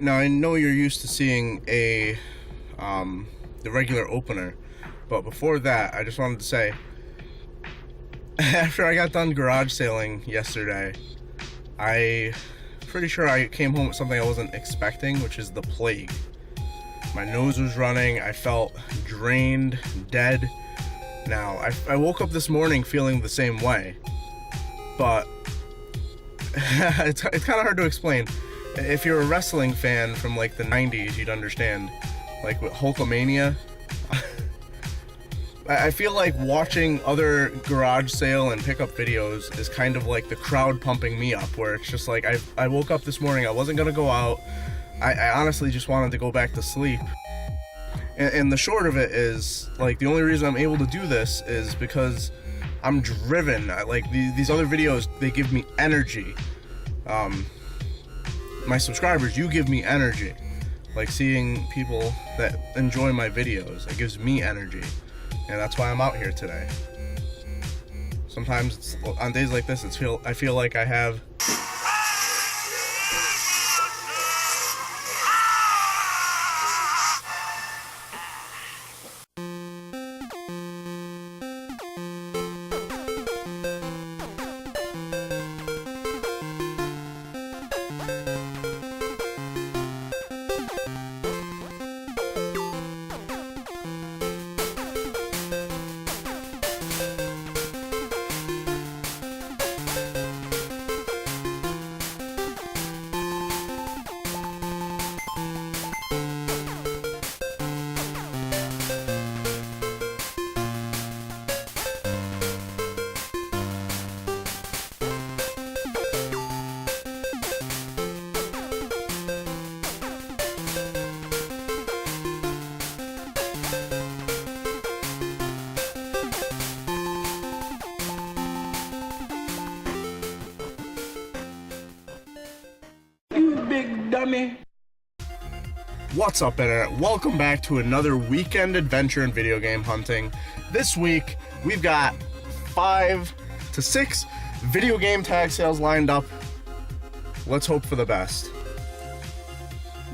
Now I know you're used to seeing the regular opener, but before that, I just wanted to say, after I got done garage sailing yesterday, I pretty sure I came home with something I wasn't expecting, which is the plague. My nose was running, I felt drained, dead. Now, I woke up this morning feeling the same way, but it's kind of hard to explain. If you're a wrestling fan from like the 90s, you'd understand. Like with Hulkamania, I feel like watching other garage sale and pickup videos is kind of like the crowd pumping me up, where it's just like I woke up this morning, I wasn't gonna go out. I honestly just wanted to go back to sleep. And the short of it is, like, the only reason I'm able to do this is because I'm driven. Like these other videos, they give me energy. My subscribers, you give me energy. Like seeing people that enjoy my videos, it gives me energy. And that's why I'm out here today. Sometimes on days like this, I feel like I have big dummy. What's up, Internet? Welcome back to another weekend adventure in video game hunting. This week, we've got 5 to 6 video game tag sales lined up. Let's hope for the best.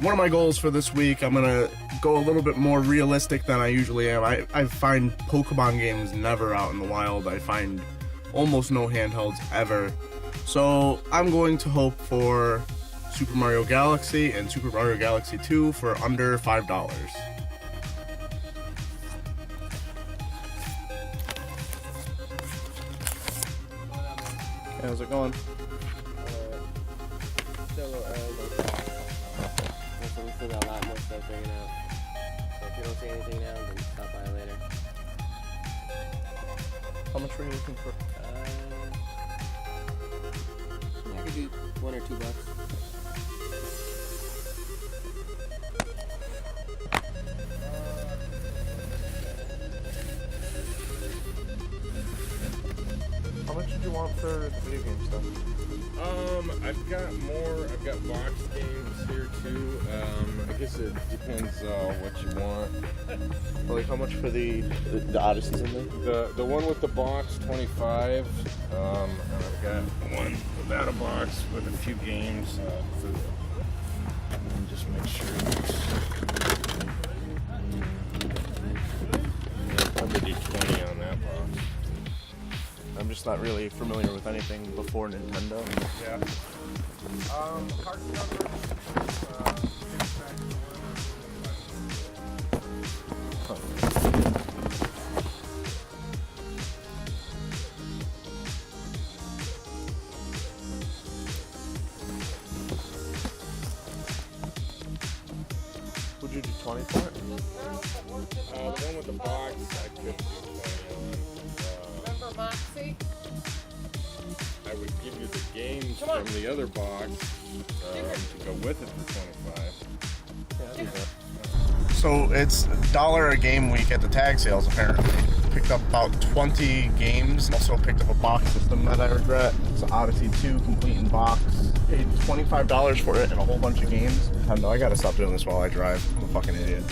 One of my goals for this week, I'm gonna go a little bit more realistic than I usually am. I find Pokemon games never out in the wild. I find almost no handhelds ever. So I'm going to hope for Super Mario Galaxy and Super Mario Galaxy 2 for under $5. How's it going? Still we still got a lot more stuff figured out. So if you don't see anything now, then stop by later. How much were you looking for? I could do $1 or $2. How much did you want for the video game stuff? I've got more. I've got box games here too. I guess it depends what you want. Like how much for the Odysseys in there? The one with the box, 25. And I've got one without a box with a few games. Let me just make sure. Probably do 20 on that box. I'm just not really familiar with anything before Nintendo. Yeah. Card numbers. Would you do 20 for it? The one with the box, I could do 20 on. Remember Moxie? I would give you the games from the other box to go with it for 25. Yeah, I'll do that. So it's $1 a game week at the tag sales apparently. Picked up about 20 games. Also picked up a box system that I regret. It's Odyssey 2 complete in box. Paid $25 for it and a whole bunch of games. I gotta stop doing this while I drive. I'm a fucking idiot.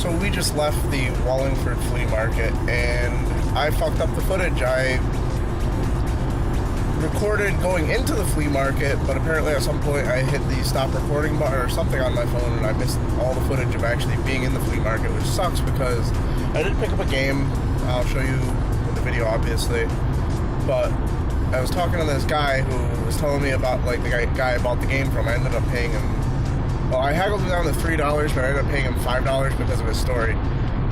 So we just left the Wallingford flea market, and I fucked up the footage. I recorded going into the flea market, but apparently at some point I hit the stop recording button or something on my phone, and I missed all the footage of actually being in the flea market, which sucks because I did pick up a game. I'll show you in the video, obviously, but I was talking to this guy who was telling me about, like, the guy I bought the game from. I ended up paying him, well, I haggled him down to $3, but I ended up paying him $5 because of his story.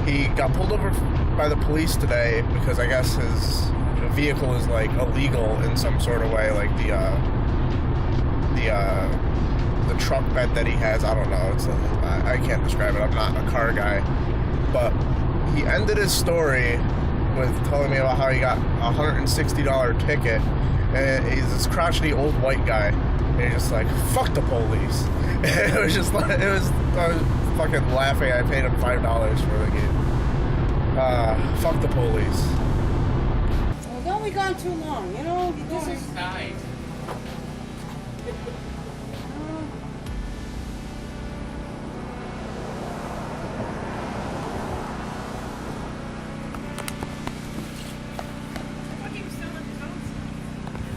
He got pulled over by the police today because I guess his vehicle is, like, illegal in some sort of way, like the truck bed that he has. I don't know. I can't describe it. I'm not a car guy, but he ended his story with telling me about how he got a $160 ticket, and he's this crotchety old white guy, and he's just like, fuck the police. And it was just like, I was fucking laughing. I paid him $5 for the game. Fuck the police. Well, don't be gone too long, you know? This is Nice.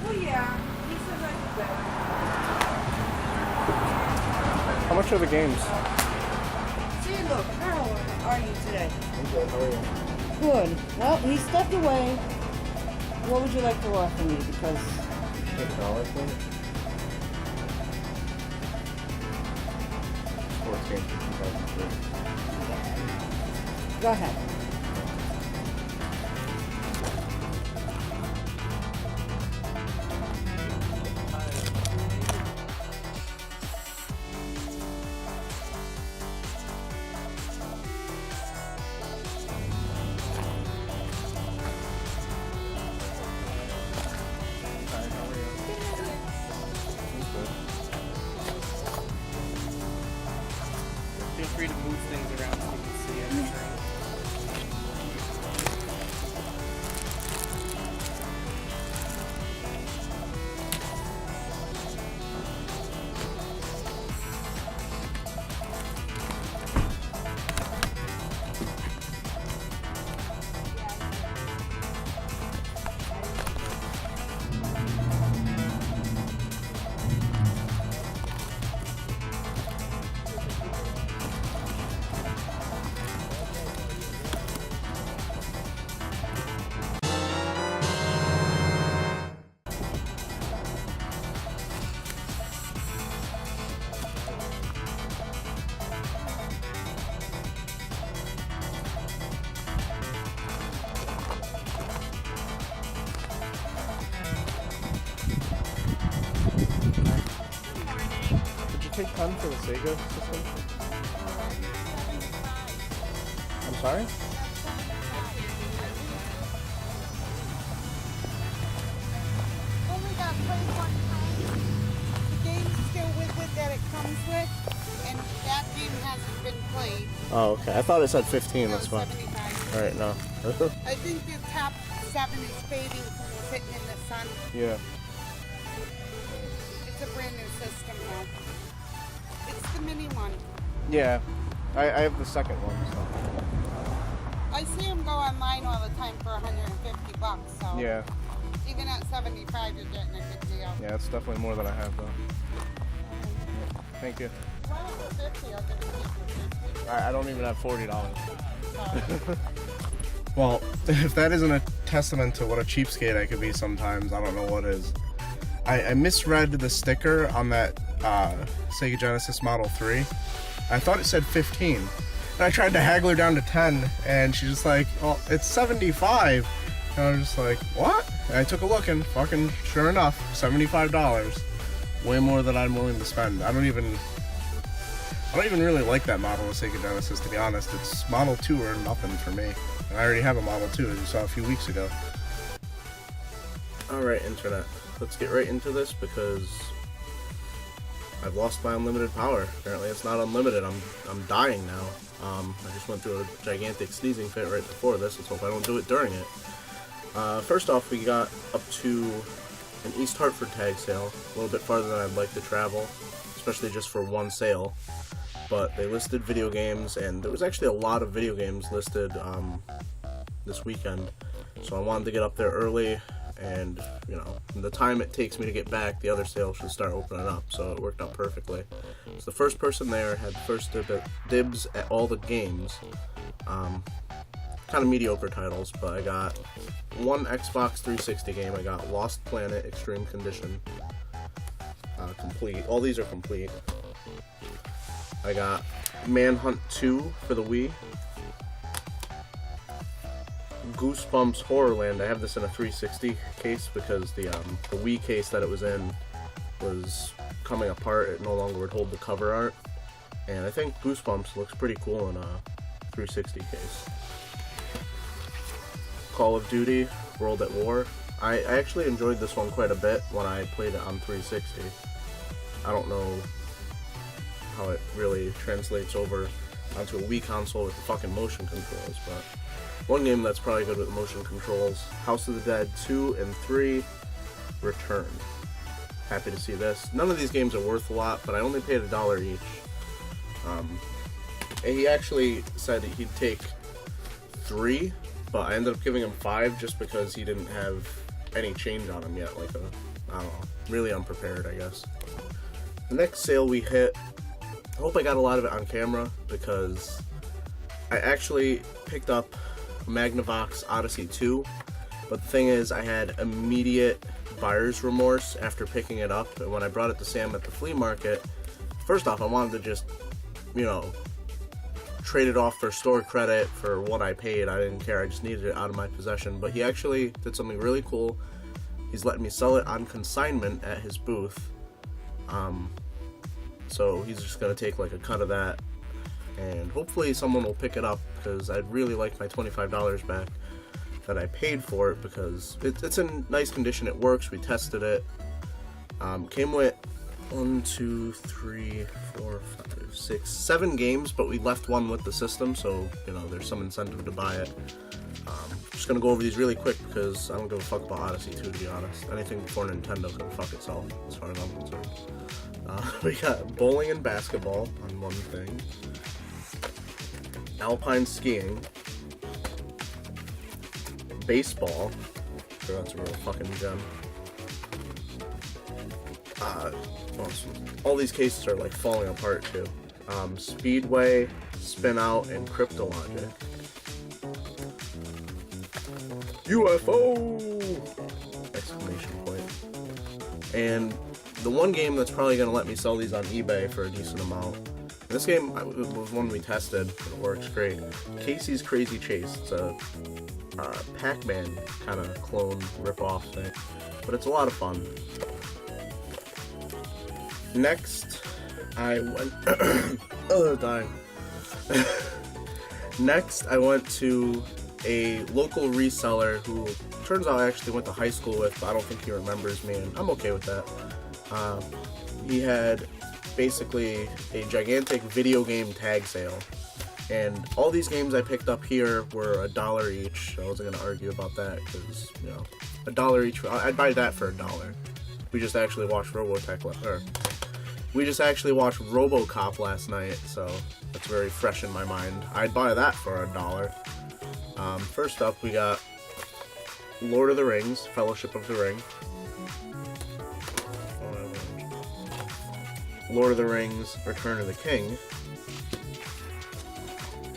Oh, yeah. He says I do better. How much are the games? See, look, how are you today? I'm good. How are you? Good. Well, he stepped away. What would you like to offer me? Because $6 for it? Sports game for 2003. go ahead. Feel free to move things around so you can see everything. Did you take 10 for the Sega system? I'm sorry? Only got played one time. The game's still with it that it comes with, and that game hasn't been played. Oh, okay. I thought it said 15. That's No, fine. 75. Alright, no. I think the top 7 is fading from sitting in the sun. Yeah. It's a brand new system now. It's the mini one. Yeah. I have the second one, so. I see them go online all the time for $150, so Yeah. even at 75 you're getting a good deal. Yeah, it's definitely more than I have, though. Thank you. Well, for 50 I'll give it to you for 50. I don't even have $40. Sorry. Well, if that isn't a testament to what a cheapskate I could be sometimes, I don't know what is. I misread the sticker on that Sega Genesis Model 3. I thought it said 15. And I tried to haggle her down to 10, and she's just like, well, it's 75. And I was just like, what? And I took a look, and fucking sure enough, $75. Way more than I'm willing to spend. I don't even really like that model of Sega Genesis, to be honest. It's Model 2 or nothing for me. And I already have a Model 2, as you saw a few weeks ago. Alright, Internet. Let's get right into this because I've lost my unlimited power. Apparently it's not unlimited. I'm dying now. I just went through a gigantic sneezing fit right before this. Let's hope I don't do it during it. First off, we got up to an East Hartford tag sale. A little bit farther than I'd like to travel. It's especially just for one sale. But they listed video games, and there was actually a lot of video games listed this weekend. So I wanted to get up there early, and you know, the time it takes me to get back, the other sale should start opening up. So it worked out perfectly. So the first person there had first dibs at all the games. Kind of mediocre titles, but I got one Xbox 360 game. I got Lost Planet Extreme Condition complete. All these are complete. I got Manhunt 2 for the Wii. Goosebumps Horrorland. I have this in a 360 case because the Wii case that it was in was coming apart. It no longer would hold the cover art. And I think Goosebumps looks pretty cool in a 360 case. Call of Duty World at War. I actually enjoyed this one quite a bit when I played it on 360. I don't know how it really translates over onto a Wii console with the fucking motion controls, but one game that's probably good with motion controls, House of the Dead 2 and 3 Return. Happy to see this. None of these games are worth a lot, but I only paid $1 each. He actually said he'd take 3, but I ended up giving him 5 just because he didn't have any change on him yet, like I don't know, really unprepared, I guess. The next sale we hit, I hope I got a lot of it on camera because I actually picked up Magnavox Odyssey 2, but the thing is I had immediate buyer's remorse after picking it up, and when I brought it to Sam at the flea market, first off I wanted to just, you know, trade it off for store credit for what I paid. I didn't care, I just needed it out of my possession, but he actually did something really cool. He's letting me sell it on consignment at his booth. So he's just gonna take like a cut of that, and hopefully someone will pick it up because I'd really like my $25 back that I paid for it because it's in nice condition. It works. We tested it. Came with 7 games, but we left one with the system, so you know there's some incentive to buy it. Just gonna go over these really quick because I don't give a fuck about Odyssey 2, to be honest. Anything before Nintendo can fuck itself, as far as I'm concerned. We got bowling and basketball on one thing, alpine skiing, baseball, sure that's a real fucking gem. All these cases are like falling apart too. Speedway, Spin Out, and Cryptologic. UFO! Exclamation point. And the one game that's probably going to let me sell these on eBay for a decent amount. This game was one we tested, it works great. Casey's Crazy Chase. It's a Pac-Man kind of clone rip-off thing, but it's a lot of fun. Next, I went... oh, dying. Next, I went to a local reseller who turns out I actually went to high school with, but I don't think he remembers me, and I'm okay with that. He had basically a gigantic video game tag sale, and all these games I picked up here were $1 each. I wasn't going to argue about that because, you know, $1 each, I'd buy that for $1. We just actually watched RoboCop last night, so that's very fresh in my mind. I'd buy that for $1. First up, we got Lord of the Rings, Fellowship of the Ring. Lord of the Rings, Return of the King.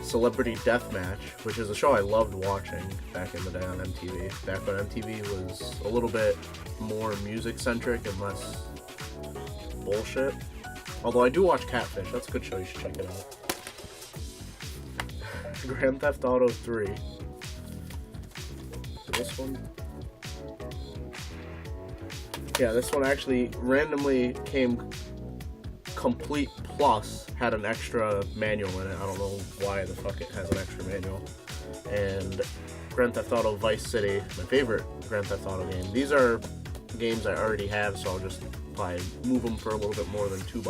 Celebrity Deathmatch, which is a show I loved watching back in the day on MTV. Back when MTV was a little bit more music-centric and less bullshit. Although I do watch Catfish, that's a good show, you should check it out. Grand Theft Auto 3. This one? Yeah, this one actually randomly came complete plus, had an extra manual in it. I don't know why the fuck it has an extra manual. And Grand Theft Auto Vice City, my favorite Grand Theft Auto game. These are games I already have, so I'll just probably move them for a little bit more than $2.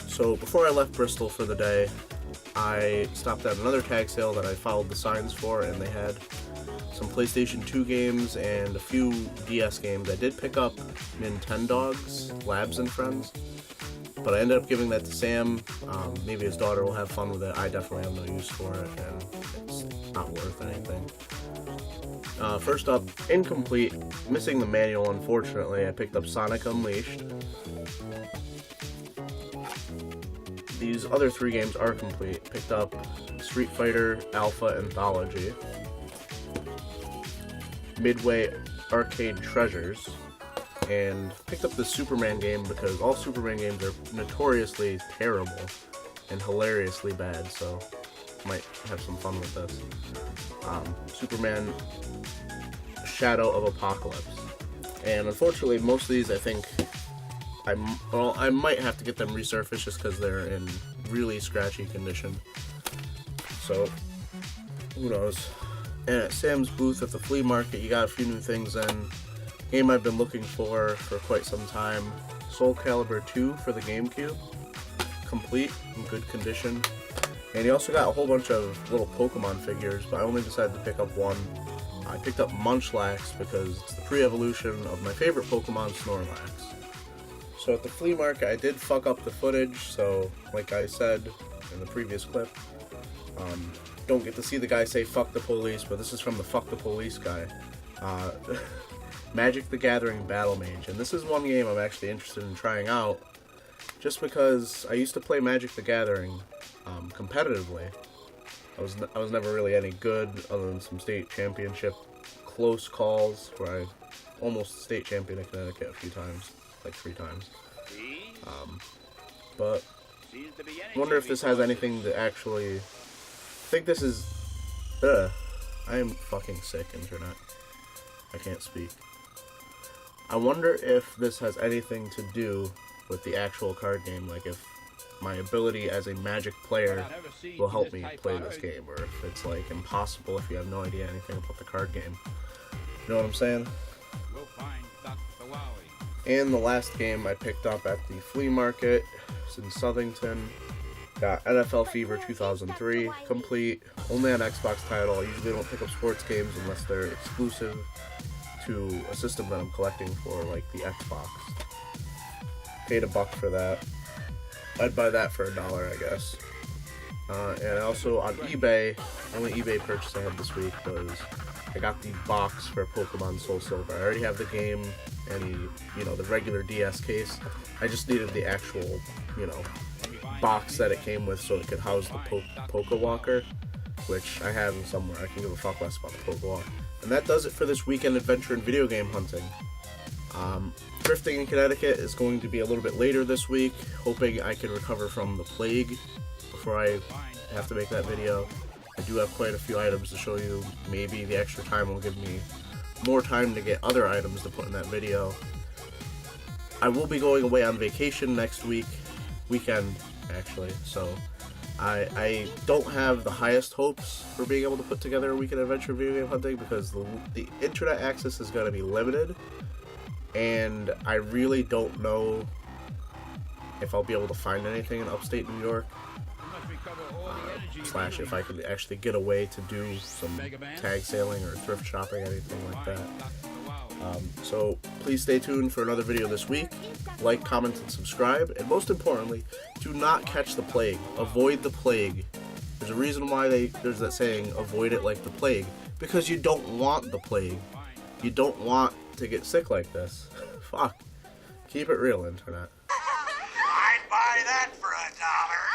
So before I left Bristol for the day, I stopped at another tag sale that I followed the signs for, and they had some PlayStation 2 games, and a few DS games. I did pick up Nintendogs, Labs and Friends, but I ended up giving that to Sam. Maybe his daughter will have fun with it. I definitely have no use for it, and it's not worth anything. First up, incomplete, missing the manual unfortunately. I picked up Sonic Unleashed. These other 3 games are complete. Picked up Street Fighter Alpha Anthology, Midway Arcade Treasures, and picked up the Superman game because all Superman games are notoriously terrible and hilariously bad, so might have some fun with this. Superman Shadow of Apocalypse. And unfortunately, most of these I think I might have to get them resurfaced just because they're in really scratchy condition. So, who knows. And at Sam's booth at the flea market, you got a few new things in. Game I've been looking for quite some time. Soul Calibur 2 for the GameCube. Complete, in good condition. And he also got a whole bunch of little Pokemon figures, but I only decided to pick up one. I picked up Munchlax because it's the pre-evolution of my favorite Pokemon, Snorlax. So at the flea market, I did fuck up the footage, so like I said in the previous clip, don't get to see the guy say fuck the police, but this is from the fuck the police guy. Magic the Gathering Battle Mage, and this is one game I'm actually interested in trying out, just because I used to play Magic the Gathering competitively. I was never really any good, other than some state championship close calls, where I almost state champion in Connecticut a few times, like 3 times. But I wonder if this has anything to actually... I think this is... I am fucking sick, internet. I can't speak. I wonder if this has anything to do with the actual card game, like if my ability as a Magic player will help me play this game, or if it's like impossible if you have no idea anything about the card game. You know what I'm saying? And the last game I picked up at the flea market is in Southington. Got NFL Fever 2003 complete, only an Xbox title. I usually don't pick up sports games unless they're exclusive to a system that I'm collecting for, like the Xbox. Paid $1 for that. I'd buy that for $1, I guess. And also on eBay, the only eBay purchase I had this week was I got the box for Pokemon Soul Silver. I already have the game and the regular DS case. I just needed the actual, box that it came with so it could house the Pokewalker, which I have somewhere. I can give a fuck less about the Pokewalker. And that does it for this weekend adventure in video game hunting. Thrifting in Connecticut is going to be a little bit later this week, hoping I can recover from the plague before I have to make that video. I do have quite a few items to show you. Maybe the extra time will give me more time to get other items to put in that video. I will be going away on vacation next weekend actually, so I don't have the highest hopes for being able to put together a weekend adventure video game hunting because the internet access is going to be limited, and I really don't know if I'll be able to find anything in upstate New York, slash if I could actually get away to do some tag sailing or thrift shopping, anything like that. So please stay tuned for another video this week. Like, comment, and subscribe. And most importantly, do not catch the plague. Avoid the plague. There's a reason why there's that saying, avoid it like the plague. Because you don't want the plague. You don't want to get sick like this. Fuck. Keep it real, internet. I'd buy that for $1.